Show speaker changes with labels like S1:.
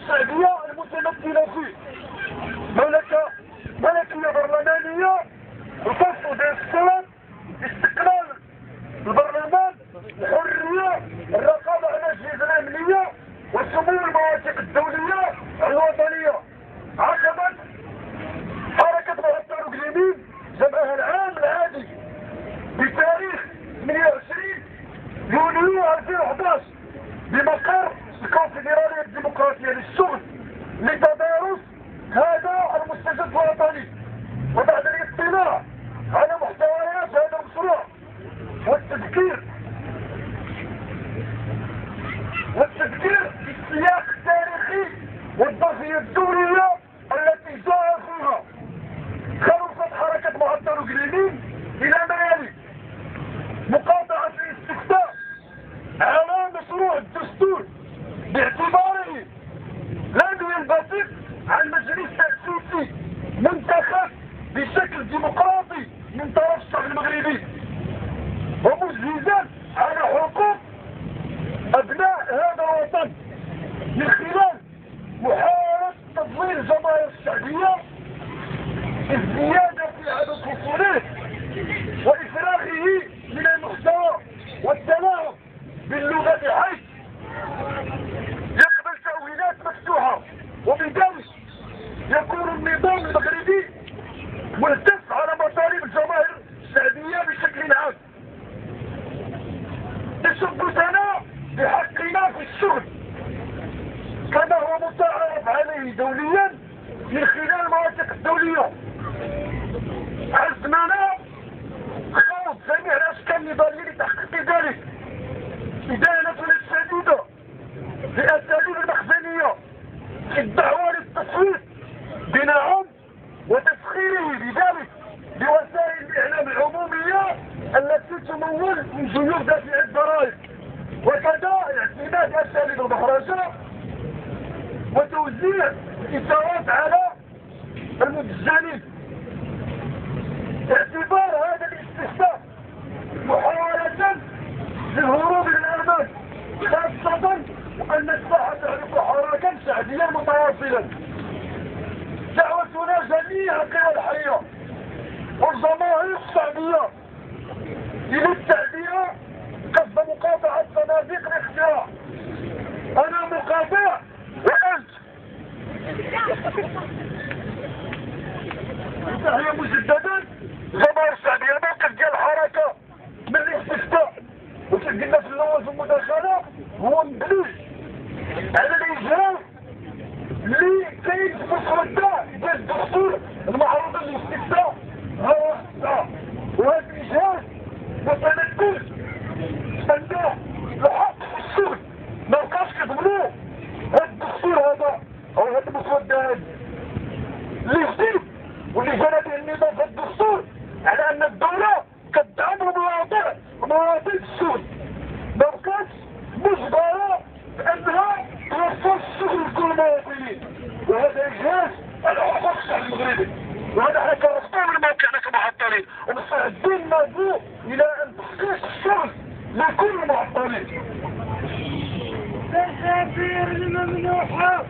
S1: الشعبية المتمثلة فيه ملكية برلمانية وفصل ديال السلطات استقلال البرلمان الحرية الرقابة على الأجهزة الأمنية وسمو المواثيق الدولية الوطنية عقبت حركة معطل وقليمين جمعها العام العادي بتاريخ 28 يونيو 2011 بمقر الكونفدرالية الديمقراطية للشغل لتدارس هذا المستجد الوطني وبعد الاطلاع على محتويات هذا المشروع والتذكير بالسياق التاريخي والظرفية الدولية التي جاء فيها خلصت حركة معطل وقليمين إلى ما يلي: مقاطعة الاستفتاء على مشروع الدستور باعتباره لم ينبثق عن مجلس تأسيسي منتخب بشكل ديمقراطي من طرف الشعب المغربي ومجهزا على حقوق أبناء هذا الوطن من خلال محاولة تضليل الجماهير الشعبية، الزيادة في عدد فصوله وإفراغه من المحتوى والتلاعب باللغة بحيث يقبل تأويلات مفتوحة، وبذلك يكون النظام المغربي ملتف على مطالب الجماهير الشعبية بشكل عام. تشبثنا بحقنا في الشغل كما هو متعارف عليه دوليا من خلال المواثيق الدولية. عزمنا خوض جميع الأشكال النضالية لتحقيق ذلك، إدانتنا الشديدة بأساليب المخزنية في الدعوة للتصويت بنعم وتسخيره بذلك بوسائل الإعلام العمومية التي تمول من جيوب دافع الضرائب، وكذا اعتماد أساليب المهرجة وتوزيع الإثارات على المدجنين. اعتبار هذا الاستفتاء محاولة للهروب من الأمن، خاصة أن الساحة تعرف حركا شعبيا متواصلا. دعوتنا جميع القوى الحية والجماهير الشعبية إلى التعبير قصد مقاطعة صناديق الاختراع. أنا مقاطع وأنت. تحية مجددا الجماهير الشعبية. الموقف ديال الحركة من الاستفتاء وكيف قلنا في الأول في المداخلة هو مبني على الإجراء اللي كاين في المسودة ديال الدستور المعروض للاستفتاء هو الساعة، وهذا الإجراء متنكر سناه الحق في الشغل ما بقاش كيضمنوه. هذا الدستور هذا أو هذا المسودة هذا اللي جديد واللي جرى به النظام في الدستور على أن الدولة كتدعم مواطن السود، ما بقاش مجبرة بأنها توفر الشغل لكل المواطنين، وهذا إنجاز على حقوق الشعب المغربي. وهذا احنا كنرفضوه من موقعنا كمعطلين ومستعدين نضوء إلى أن تحقيق الشغل لكل المعطلين.
S2: التسابير الممنوحة